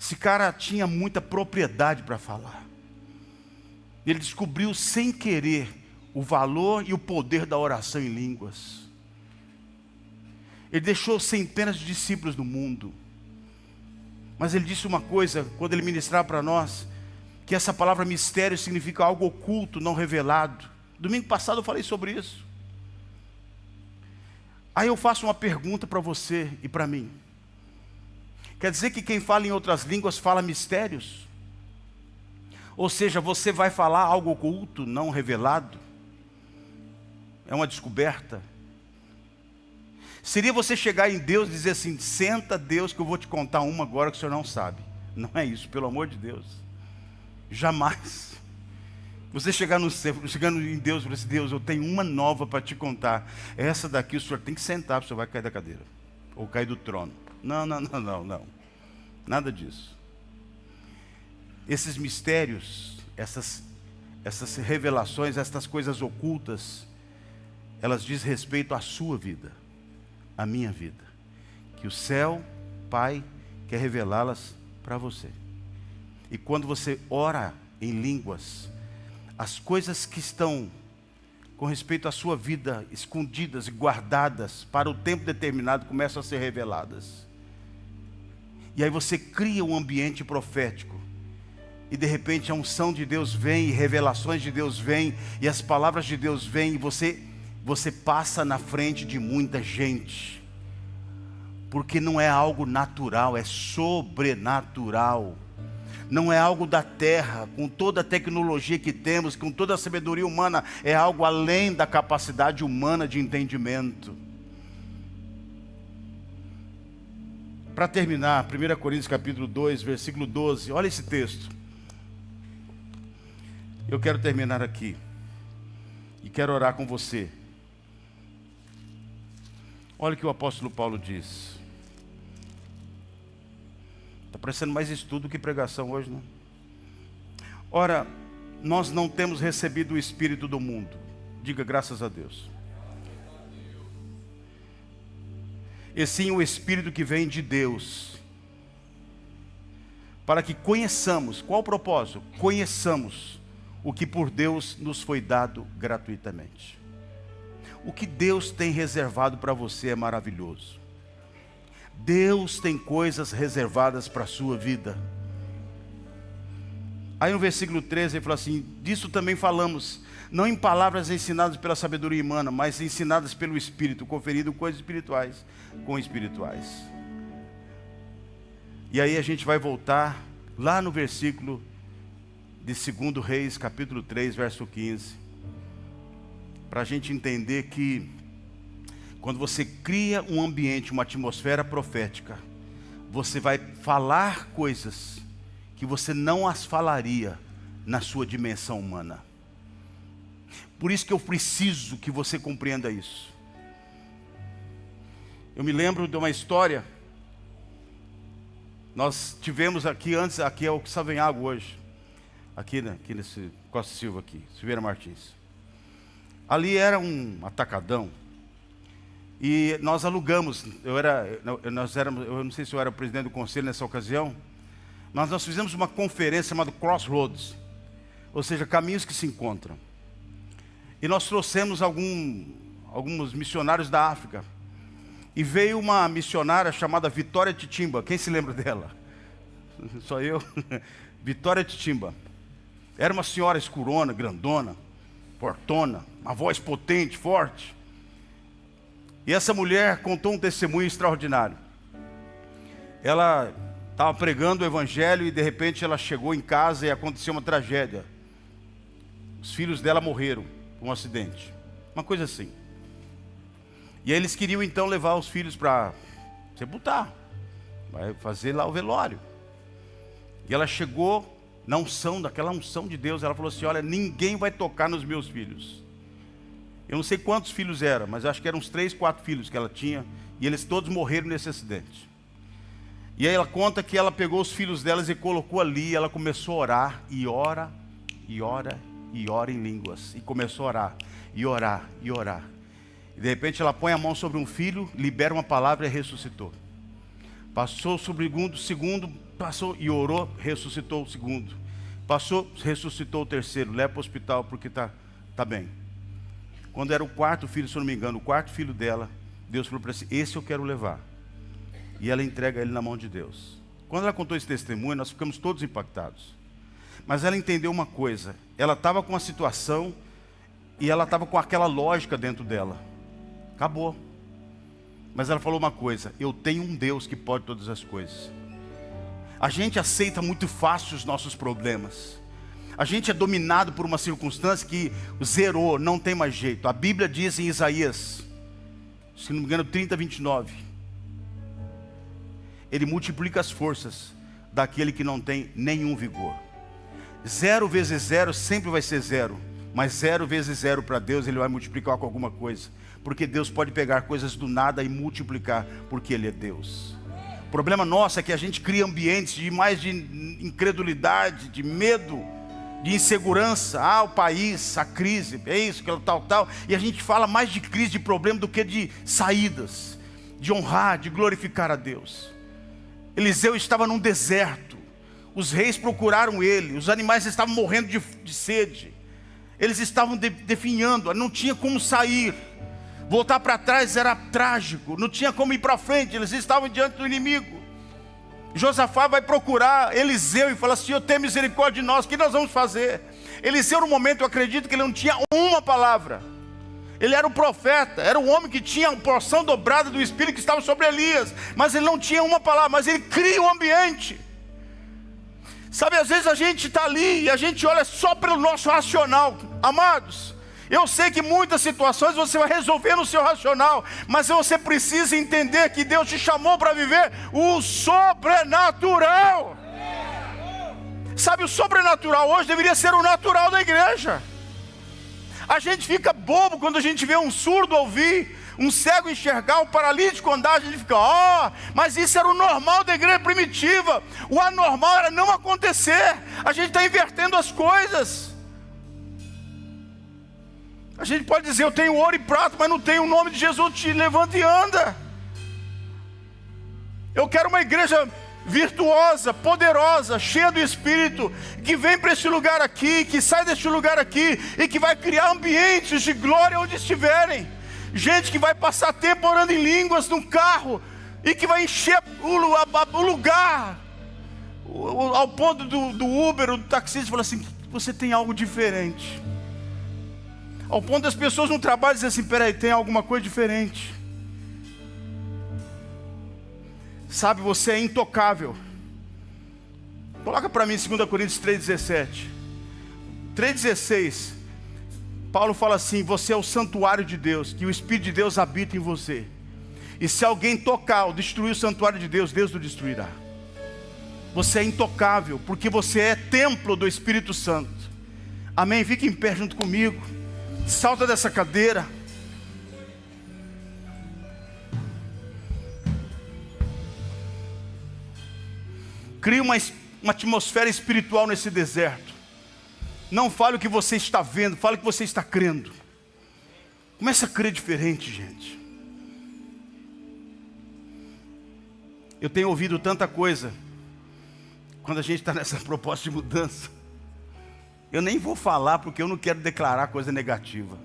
Esse cara tinha muita propriedade para falar. Ele descobriu sem querer o valor e o poder da oração em línguas. Ele deixou centenas de discípulos no mundo. Mas ele disse uma coisa, quando ele ministrava para nós, que essa palavra mistério significa algo oculto, não revelado. Domingo passado eu falei sobre isso. Aí eu faço uma pergunta para você e para mim. Quer dizer que quem fala em outras línguas fala mistérios? Ou seja, você vai falar algo oculto, não revelado? É uma descoberta. Seria você chegar em Deus e dizer assim: senta Deus que eu vou te contar uma agora que o senhor não sabe. Não é isso, pelo amor de Deus. Jamais. Você chegando em Deus e falar assim: Deus, eu tenho uma nova para te contar. Essa daqui o senhor tem que sentar, porque o senhor vai cair da cadeira. Ou cair do trono. Não. Nada disso. Esses mistérios, essas revelações, essas coisas ocultas, elas dizem respeito à sua vida, à minha vida. Que o céu, Pai, quer revelá-las para você. E quando você ora em línguas, as coisas que estão com respeito à sua vida, escondidas e guardadas para o tempo determinado, começam a ser reveladas. E aí você cria um ambiente profético. E de repente a unção de Deus vem, e revelações de Deus vêm, e as palavras de Deus vêm, e você passa na frente de muita gente. Porque não é algo natural, é sobrenatural. Não é algo da terra, com toda a tecnologia que temos, com toda a sabedoria humana, é algo além da capacidade humana de entendimento. Para terminar, 1 Coríntios capítulo 2, versículo 12, olha esse texto. Eu quero terminar aqui, e quero orar com você. Olha o que o apóstolo Paulo diz. Está parecendo mais estudo que pregação hoje, não? Ora, nós não temos recebido o Espírito do mundo. Diga graças a Deus. E sim o Espírito que vem de Deus. Para que conheçamos, qual o propósito? Conheçamos o que por Deus nos foi dado gratuitamente. O que Deus tem reservado para você é maravilhoso. Deus tem coisas reservadas para a sua vida. Aí no versículo 13 ele fala assim: disso também falamos, não em palavras ensinadas pela sabedoria humana, mas ensinadas pelo Espírito, conferindo coisas espirituais com espirituais. E aí a gente vai voltar lá no versículo de 2 Reis, capítulo 3, verso 15, para a gente entender que quando você cria um ambiente, uma atmosfera profética, você vai falar coisas que você não as falaria na sua dimensão humana. Por isso que eu preciso que você compreenda isso. Eu me lembro de uma história. Nós tivemos aqui antes, aqui é o Savenhago hoje. Aqui nesse Costa Silva aqui, Silveira Martins. Ali era um atacadão. E nós alugamos, eu não sei se eu era o presidente do conselho nessa ocasião, mas nós fizemos uma conferência chamada Crossroads, ou seja, caminhos que se encontram. E nós trouxemos alguns missionários da África. E veio uma missionária chamada Vitória Titimba. Quem se lembra dela? Só eu. Vitória Titimba. Era uma senhora escurona, grandona, fortona, uma voz potente, forte. E essa mulher contou um testemunho extraordinário. Ela estava pregando o evangelho e de repente ela chegou em casa e aconteceu uma tragédia. Os filhos dela morreram por um acidente, uma coisa assim. E aí eles queriam então levar os filhos para sepultar, vai fazer lá o velório. E ela chegou na unção, daquela unção de Deus, ela falou assim: olha, ninguém vai tocar nos meus filhos. Eu não sei quantos filhos eram, mas acho que eram uns 3, 4 filhos que ela tinha, e eles todos morreram nesse acidente. E aí ela conta que ela pegou os filhos delas e colocou ali, e ela começou a orar, e ora, e ora, e ora em línguas, e começou a orar, e orar, e orar. E de repente ela põe a mão sobre um filho, libera uma palavra e ressuscitou. Passou sobre o segundo, passou e orou, ressuscitou o segundo. Passou, ressuscitou o terceiro. Leva para o hospital porque tá bem. Quando era o quarto filho, se eu não me engano, o quarto filho dela, Deus falou para ela assim: esse eu quero levar. E ela entrega ele na mão de Deus. Quando ela contou esse testemunho, nós ficamos todos impactados. Mas ela entendeu uma coisa. Ela estava com uma situação e ela estava com aquela lógica dentro dela. Acabou. Mas ela falou uma coisa: eu tenho um Deus que pode todas as coisas. A gente aceita muito fácil os nossos problemas. A gente é dominado por uma circunstância que zerou, não tem mais jeito. A Bíblia diz em Isaías, se não me engano 30:29, Ele multiplica as forças daquele que não tem nenhum vigor. 0 vezes 0 sempre vai ser 0. Mas 0 vezes 0 para Deus, Ele vai multiplicar com alguma coisa. Porque Deus pode pegar coisas do nada e multiplicar, porque Ele é Deus. O problema nosso é que a gente cria ambientes de incredulidade, de medo, de insegurança. O país, a crise, é isso, aquilo, tal. E a gente fala mais de crise, de problema, do que de saídas, de honrar, de glorificar a Deus. Eliseu estava num deserto. Os reis procuraram ele. Os animais estavam morrendo de sede. Eles estavam definhando, não tinha como sair. Voltar para trás era trágico, não tinha como ir para frente, eles estavam diante do inimigo. Josafá vai procurar Eliseu e fala: Senhor, tem misericórdia de nós, o que nós vamos fazer? Eliseu, no momento, eu acredito que ele não tinha uma palavra. Ele era um profeta, era um homem que tinha a porção dobrada do Espírito que estava sobre Elias, mas ele não tinha uma palavra, mas ele cria um ambiente. Sabe, às vezes a gente está ali e a gente olha só pelo nosso racional. Amados, eu sei que muitas situações você vai resolver no seu racional, mas você precisa entender que Deus te chamou para viver o sobrenatural. Sabe, o sobrenatural hoje deveria ser o natural da igreja. A gente fica bobo quando a gente vê um surdo ouvir, um cego enxergar, um paralítico andar. A gente fica: mas isso era o normal da igreja primitiva. O anormal era não acontecer. A gente está invertendo as coisas. A gente pode dizer: eu tenho ouro e prata, mas não tenho o nome de Jesus. Te levanta e anda. Eu quero uma igreja virtuosa, poderosa, cheia do Espírito, que vem para este lugar aqui, que sai deste lugar aqui e que vai criar ambientes de glória onde estiverem. Gente que vai passar tempo orando em línguas no carro e que vai encher o lugar, ao ponto do Uber, do taxista, fala assim: você tem algo diferente. Ao ponto das pessoas no trabalho dizem assim: peraí, tem alguma coisa diferente. Sabe, você é intocável. Coloca para mim 2 Coríntios 3,17. 3,16. Paulo fala assim: você é o santuário de Deus, que o Espírito de Deus habita em você. E se alguém tocar ou destruir o santuário de Deus, Deus o destruirá. Você é intocável, porque você é templo do Espírito Santo. Amém? Fique em pé junto comigo. Salta dessa cadeira. Crie uma atmosfera espiritual nesse deserto. Não fale o que você está vendo, fale o que você está crendo. Comece a crer diferente, gente. Eu tenho ouvido tanta coisa quando a gente está nessa proposta de mudança. Eu nem vou falar porque eu não quero declarar coisa negativa.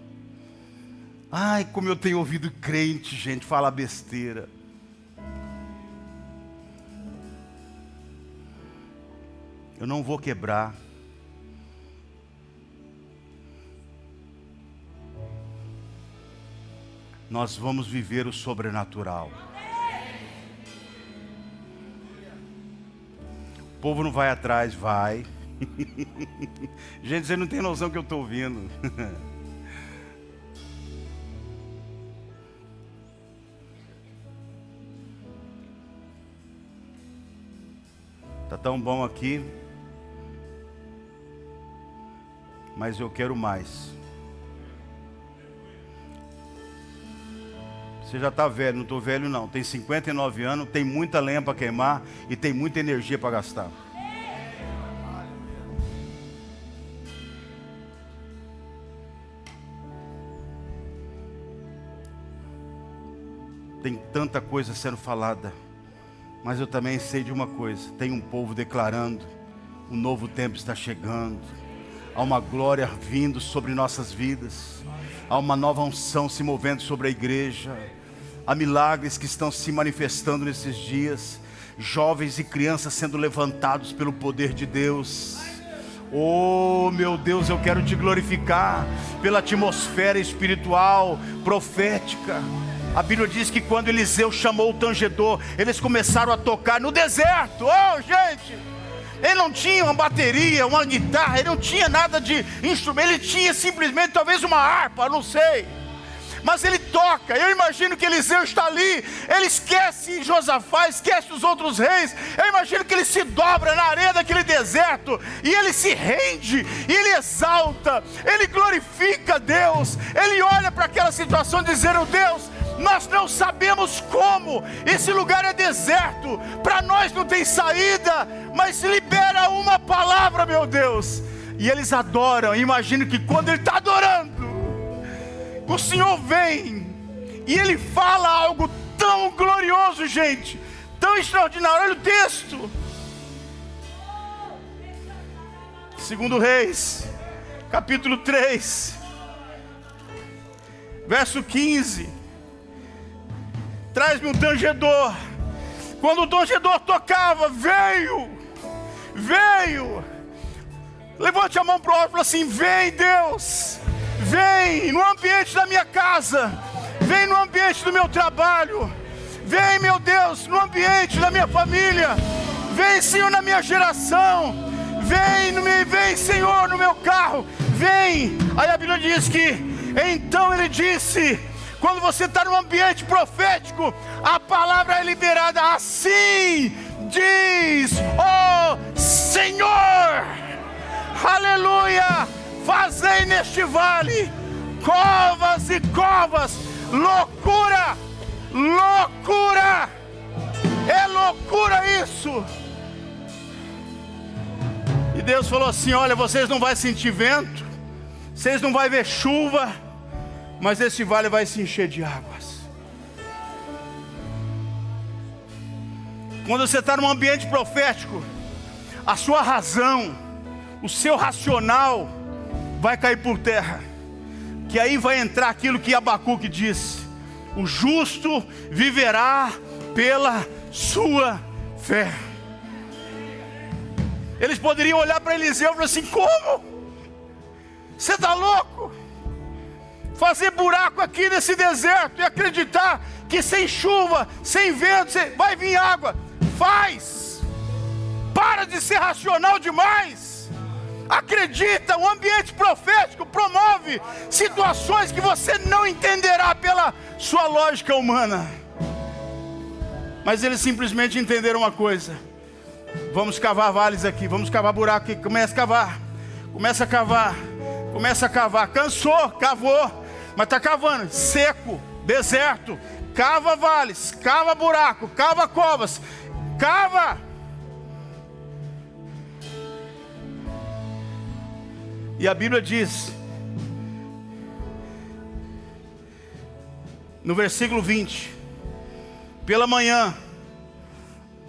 Ai, como eu tenho ouvido crente, gente, falar besteira. Eu não vou quebrar. Nós vamos viver o sobrenatural. O povo não vai atrás, vai. Gente, você não tem noção que eu estou ouvindo. Tá tão bom aqui, mas eu quero mais. Você já está velho, não estou velho não. Tem 59 anos, tem muita lenha para queimar e tem muita energia para gastar. Tem tanta coisa sendo falada. Mas eu também sei de uma coisa: tem um povo declarando: um novo tempo está chegando. Há uma glória vindo sobre nossas vidas. Há uma nova unção se movendo sobre a igreja. Há milagres que estão se manifestando nesses dias. Jovens e crianças sendo levantados pelo poder de Deus. Oh meu Deus, eu quero te glorificar pela atmosfera espiritual, profética. A Bíblia diz que quando Eliseu chamou o tangedor, eles começaram a tocar no deserto. Oh gente, ele não tinha uma bateria, uma guitarra, ele não tinha nada de instrumento, ele tinha simplesmente talvez uma harpa, não sei. Mas ele toca. Eu imagino que Eliseu está ali, ele esquece Josafá, esquece os outros reis. Eu imagino que ele se dobra na areia daquele deserto, e ele se rende, e ele exalta, ele glorifica Deus. Ele olha para aquela situação dizendo: Deus, nós não sabemos como, esse lugar é deserto, para nós não tem saída, mas libera uma palavra, meu Deus. E eles adoram. Imagino que quando ele está adorando, o Senhor vem e Ele fala algo tão glorioso, gente, tão extraordinário. Olha o texto. 2 Reis, capítulo 3, verso 15. Traz-me um tangedor. Quando o tangedor tocava, veio. Levante a mão para o alto e fala assim: vem, Deus. Vem no ambiente da minha casa, vem no ambiente do meu trabalho, vem, meu Deus, no ambiente da minha família, vem, Senhor, na minha geração, vem, Senhor, no meu carro, vem. Aí a Bíblia diz que, então ele disse, quando você está no ambiente profético, a palavra é liberada: assim diz o Senhor, aleluia. Fazei neste vale covas e covas. Loucura, é loucura isso. E Deus falou assim: olha, vocês não vão sentir vento, vocês não vão ver chuva, mas esse vale vai se encher de águas. Quando você está num ambiente profético, a sua razão, o seu racional vai cair por terra, que aí vai entrar aquilo que Abacuque disse: o justo viverá pela sua fé. Eles poderiam olhar para Eliseu e falar assim: como? Você está louco? Fazer buraco aqui nesse deserto e acreditar que sem chuva, sem vento, vai vir água? Faz! Para de ser racional demais! Acredita, o ambiente profético promove situações que você não entenderá pela sua lógica humana. Mas eles simplesmente entenderam uma coisa: vamos cavar vales aqui, vamos cavar buraco aqui. Começa a cavar. Cansou, cavou, mas está cavando, seco, deserto. Cava vales, cava buraco, cava covas, cava. E a Bíblia diz, no versículo 20: pela manhã,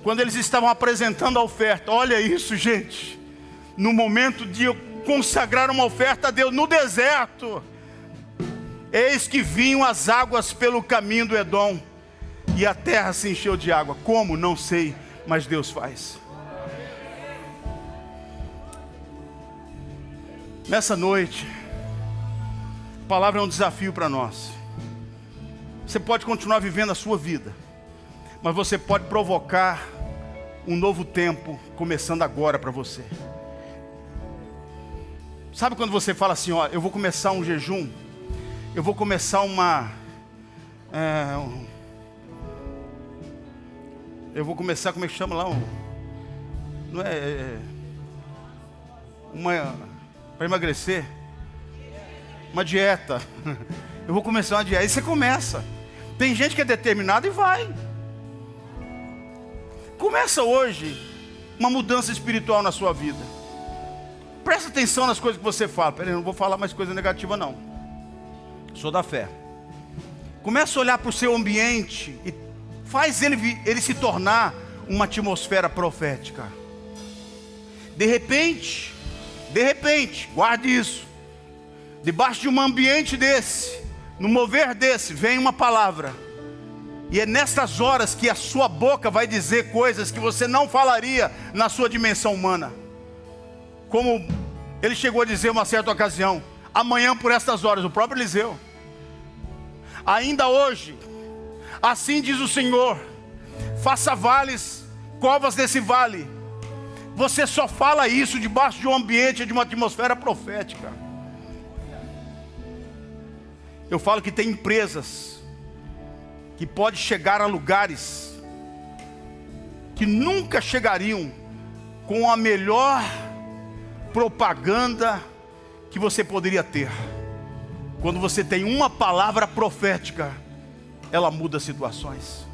quando eles estavam apresentando a oferta, olha isso, gente, no momento de eu consagrar uma oferta a Deus no deserto, eis que vinham as águas pelo caminho do Edom, e a terra se encheu de água. Como? Não sei, mas Deus faz. Nessa noite, a palavra é um desafio para nós. Você pode continuar vivendo a sua vida, mas você pode provocar um novo tempo começando agora para você. Sabe quando você fala assim: ó, eu vou começar um jejum, eu vou começar eu vou começar, como é que chama lá? Não é para emagrecer, uma dieta. Eu vou começar uma dieta. Aí você começa. Tem gente que é determinada e vai. Começa hoje uma mudança espiritual na sua vida. Presta atenção nas coisas que você fala. Peraí, não vou falar mais coisa negativa não. Sou da fé. Começa a olhar para o seu ambiente e faz ele se tornar uma atmosfera profética. De repente, guarde isso, debaixo de um ambiente desse, no mover desse, vem uma palavra. E é nessas horas que a sua boca vai dizer coisas que você não falaria na sua dimensão humana. Como ele chegou a dizer uma certa ocasião: amanhã por estas horas, o próprio Eliseu. Ainda hoje, assim diz o Senhor, faça vales, covas desse vale. Você só fala isso debaixo de um ambiente, de uma atmosfera profética. Eu falo que tem empresas que podem chegar a lugares que nunca chegariam com a melhor propaganda que você poderia ter. Quando você tem uma palavra profética, ela muda situações,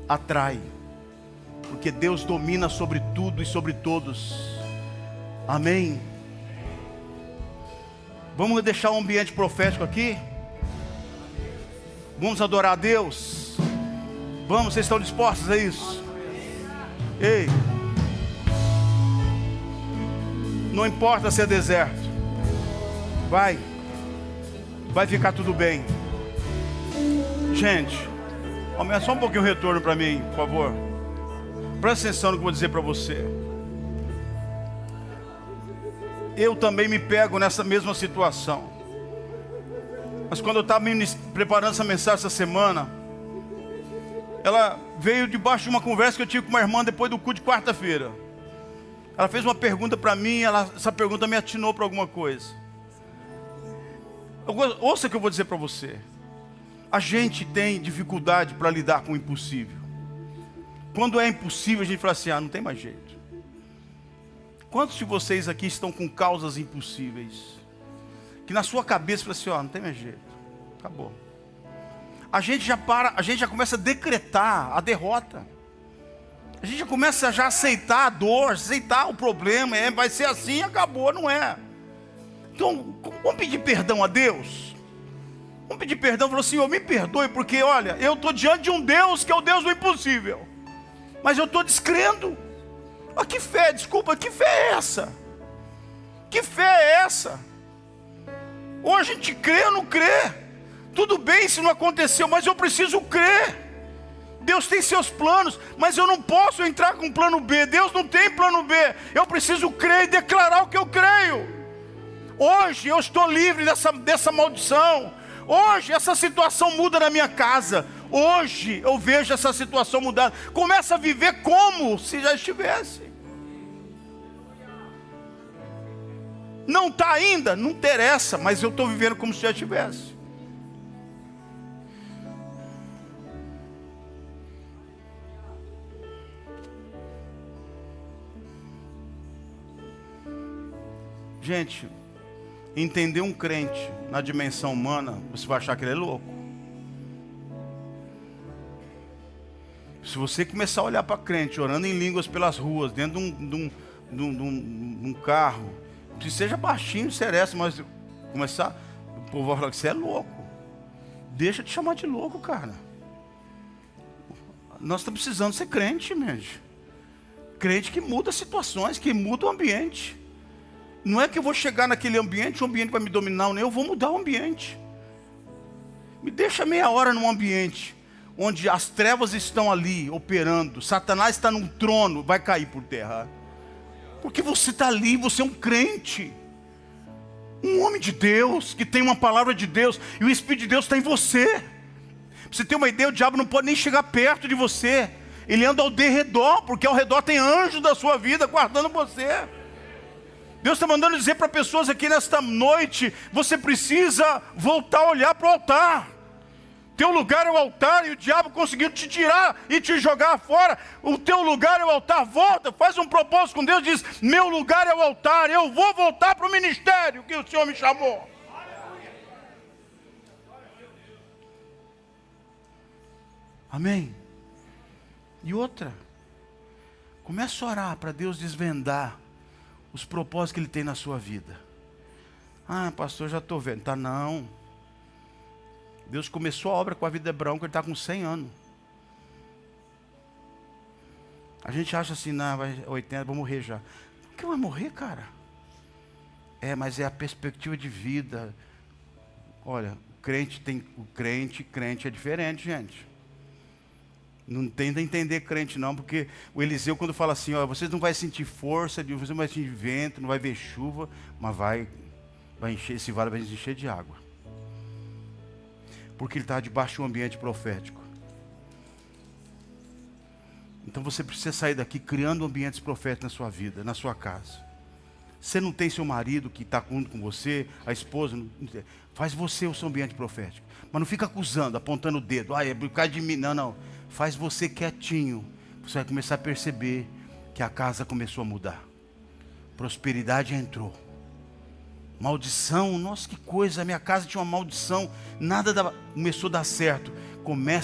atrai, porque Deus domina sobre tudo e sobre todos. Amém? Vamos deixar um ambiente profético aqui? Vamos adorar a Deus? Vamos, vocês estão dispostos a isso? Ei, não importa se é deserto, vai ficar tudo bem. Gente, aumenta só um pouquinho o retorno para mim, por favor. Presta atenção no que eu vou dizer para você. Eu também me pego nessa mesma situação. Mas quando eu estava me preparando essa mensagem essa semana, ela veio debaixo de uma conversa que eu tive com uma irmã depois do culto de quarta-feira. Ela fez uma pergunta para mim, essa pergunta me atinou para alguma coisa. Ouça o que eu vou dizer para você. A gente tem dificuldade para lidar com o impossível. Quando é impossível, a gente fala assim: não tem mais jeito. Quantos de vocês aqui estão com causas impossíveis? Que na sua cabeça fala assim: não tem mais jeito, acabou. A gente já começa a decretar a derrota. A gente já começa a aceitar a dor, aceitar o problema. Vai ser assim, acabou, não é? Então, vamos pedir perdão a Deus. Vamos pedir perdão, falou: Senhor, me perdoe, porque olha, eu estou diante de um Deus que é o Deus do impossível. Mas eu estou descrendo. Que fé, desculpa, que fé é essa? Que fé é essa? Ou a gente crê ou não crê. Tudo bem se não aconteceu, mas eu preciso crer. Deus tem seus planos, mas eu não posso entrar com plano B. Deus não tem plano B. Eu preciso crer e declarar o que eu creio. Hoje eu estou livre dessa maldição. Hoje essa situação muda na minha casa. Hoje eu vejo essa situação mudar. Começa a viver como se já estivesse. Não está ainda? Não interessa, mas eu estou vivendo como se já estivesse. Gente, entender um crente na dimensão humana, você vai achar que ele é louco. Se você começar a olhar para crente orando em línguas pelas ruas, dentro de um carro, se seja baixinho, seresta, mas começar, o povo vai falar que você é louco. Deixa de chamar de louco, cara. Nós estamos precisando ser crente, gente. Crente que muda situações, que muda o ambiente. Não é que eu vou chegar naquele ambiente, o ambiente vai me dominar, eu vou mudar o ambiente. Me deixa meia hora num ambiente onde as trevas estão ali operando, Satanás está num trono, vai cair por terra. Porque você está ali, você é um crente, um homem de Deus, que tem uma palavra de Deus, e o Espírito de Deus está em você. Pra você ter uma ideia, o diabo não pode nem chegar perto de você. Ele anda ao derredor, porque ao redor tem anjos da sua vida guardando você. Deus está mandando dizer para pessoas aqui nesta noite: você precisa voltar a olhar para o altar. Teu lugar é o altar, e o diabo conseguiu te tirar e te jogar fora. O teu lugar é o altar. Volta, faz um propósito com Deus, diz: meu lugar é o altar, eu vou voltar para o ministério que o Senhor me chamou. Amém? E outra, comece a orar para Deus desvendar os propósitos que Ele tem na sua vida. Pastor, já estou vendo. Não. Deus começou a obra com a vida de Abraão, que ele está com 100 anos. A gente acha assim, não, vai 80, vou morrer já. Por que vai morrer, cara? Mas é a perspectiva de vida. Olha, crente é diferente, gente. Não tenta entender crente não, porque o Eliseu quando fala assim, ó, vocês não vão sentir força, você não vai sentir vento, não vai ver chuva, mas vai encher, esse vale vai encher de água. Porque ele está debaixo de um ambiente profético. Então você precisa sair daqui criando ambientes proféticos na sua vida, na sua casa. Você não tem seu marido que está junto com você, a esposa, faz você o seu ambiente profético. Mas não fica acusando, apontando o dedo, é por causa de mim, não. Faz você quietinho, você vai começar a perceber que a casa começou a mudar. Prosperidade entrou. Maldição, nossa que coisa, a minha casa tinha uma maldição, nada começou a dar certo.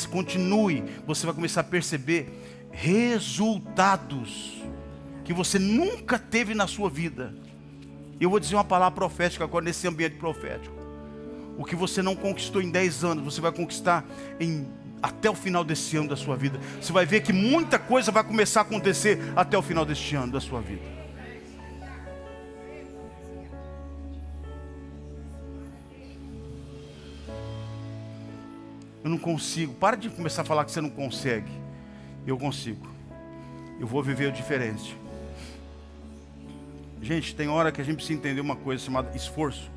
Continue, você vai começar a perceber resultados que você nunca teve na sua vida. Eu vou dizer uma palavra profética agora nesse ambiente profético. O que você não conquistou em 10 anos, você vai conquistar até o final desse ano da sua vida. Você vai ver que muita coisa vai começar a acontecer até o final deste ano da sua vida. Eu não consigo. Para de começar a falar que você não consegue. Eu consigo. Eu vou viver o diferente. Gente, tem hora que a gente precisa entender uma coisa chamada esforço.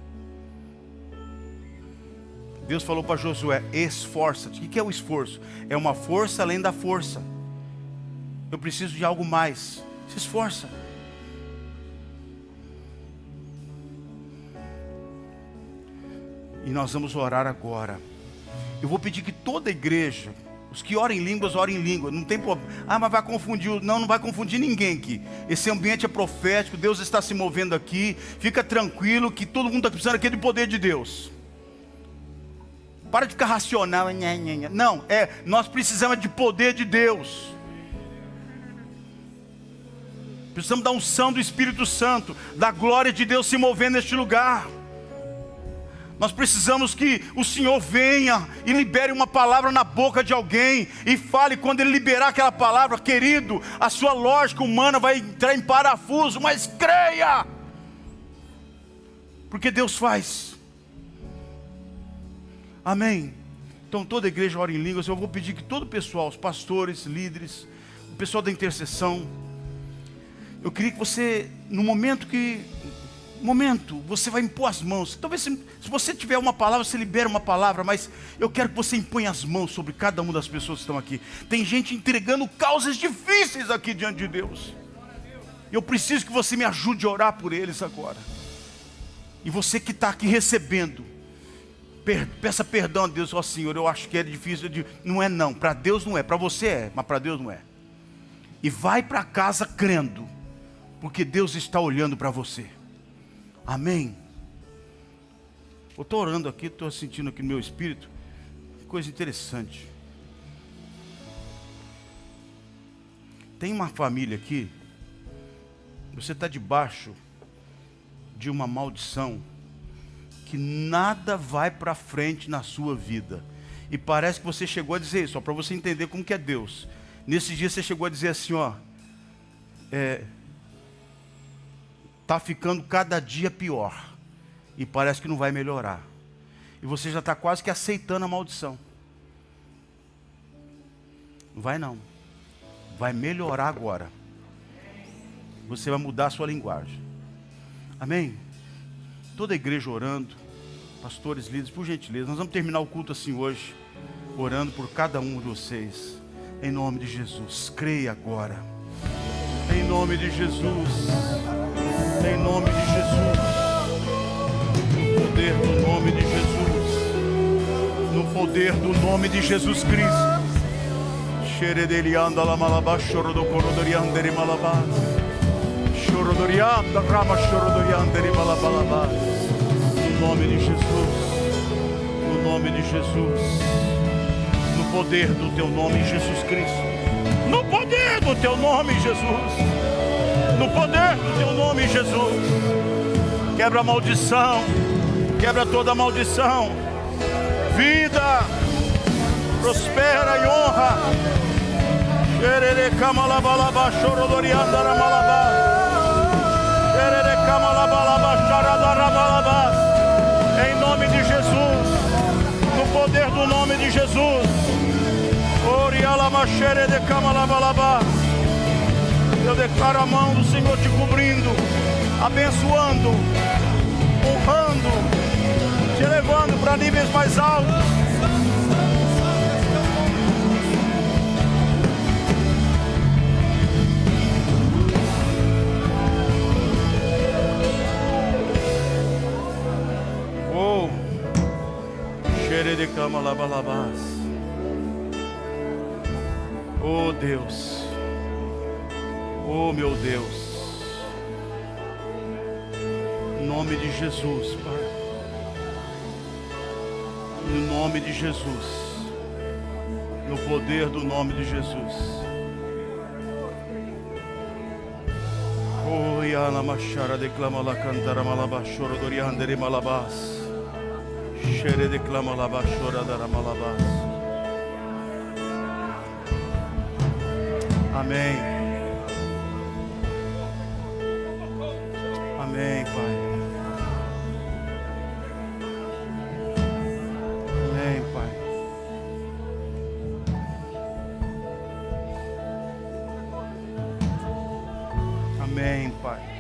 Deus falou para Josué, esforça-te. O que é o esforço? É uma força além da força. Eu preciso de algo mais. Se esforça. E nós vamos orar agora. Eu vou pedir que toda a igreja, os que orem em línguas, orem em língua. Não tem problema. Mas vai confundir. Não vai confundir ninguém aqui. Esse ambiente é profético. Deus está se movendo aqui. Fica tranquilo que todo mundo está precisando aqui do poder de Deus. Para de ficar racional. Não, nós precisamos de poder de Deus. Precisamos da unção do Espírito Santo, da glória de Deus se mover neste lugar. Nós precisamos que o Senhor venha e libere uma palavra na boca de alguém e fale. Quando Ele liberar aquela palavra, querido, a sua lógica humana vai entrar em parafuso, mas creia, porque Deus faz. Amém. Então toda a igreja ora em línguas. Eu vou pedir que todo o pessoal, os pastores, líderes, o pessoal da intercessão, eu queria que você, no momento você vai impor as mãos. Talvez se você tiver uma palavra, você libera uma palavra, mas eu quero que você imponha as mãos sobre cada uma das pessoas que estão aqui. Tem gente entregando causas difíceis aqui diante de Deus. Eu preciso que você me ajude a orar por eles agora. E você que está aqui recebendo, peça perdão a Deus. Ó Senhor, eu acho que é difícil. Não é não, para Deus não é, para você é, mas para Deus não é. E vai para casa crendo, porque Deus está olhando para você. Amém. Eu estou orando aqui, estou sentindo aqui no meu espírito, coisa interessante. Tem uma família aqui, você está debaixo de uma maldição, que nada vai para frente na sua vida. E parece que você chegou a dizer isso, só para você entender como que é Deus. Nesse dia você chegou a dizer assim, está ficando cada dia pior. E parece que não vai melhorar. E você já está quase que aceitando a maldição. Não vai não. Vai melhorar agora. Você vai mudar a sua linguagem. Amém? Toda a igreja orando. Pastores, líderes, por gentileza. Nós vamos terminar o culto assim hoje, orando por cada um de vocês. Em nome de Jesus. Creia agora. Em nome de Jesus. Em nome de Jesus. No poder do nome de Jesus. No poder do nome de Jesus Cristo. Xeredelianda la malabá, choro do corodoriandere malabá. Chorodorianda, rama chorodoriandere malabalabá. No nome de Jesus. No nome de Jesus. No poder do teu nome, Jesus Cristo. No poder do teu nome, Jesus. No poder do teu nome, Jesus. Quebra a maldição. Quebra toda a maldição. Vida. Prospera e honra. Xerere camalabalaba, chorodoriandara malaba. Xerere camalabalaba, charadarabalaba. Em nome de Jesus, no poder do nome de Jesus. Orialama xerere camalabalaba. Eu declaro a mão do Senhor te cobrindo, abençoando, honrando, te levando para níveis mais altos. Oh, cheire de cama labalabás. Oh Deus, oh meu Deus, em nome de Jesus, Pai. No nome de Jesus, no poder do nome de Jesus. Oh, Yana Machara declama la cantara malabashora doriandere malabas. Shere declama la bashora dara malabas. Amém. Amém, Pai. Amém, Pai. Amém, Pai.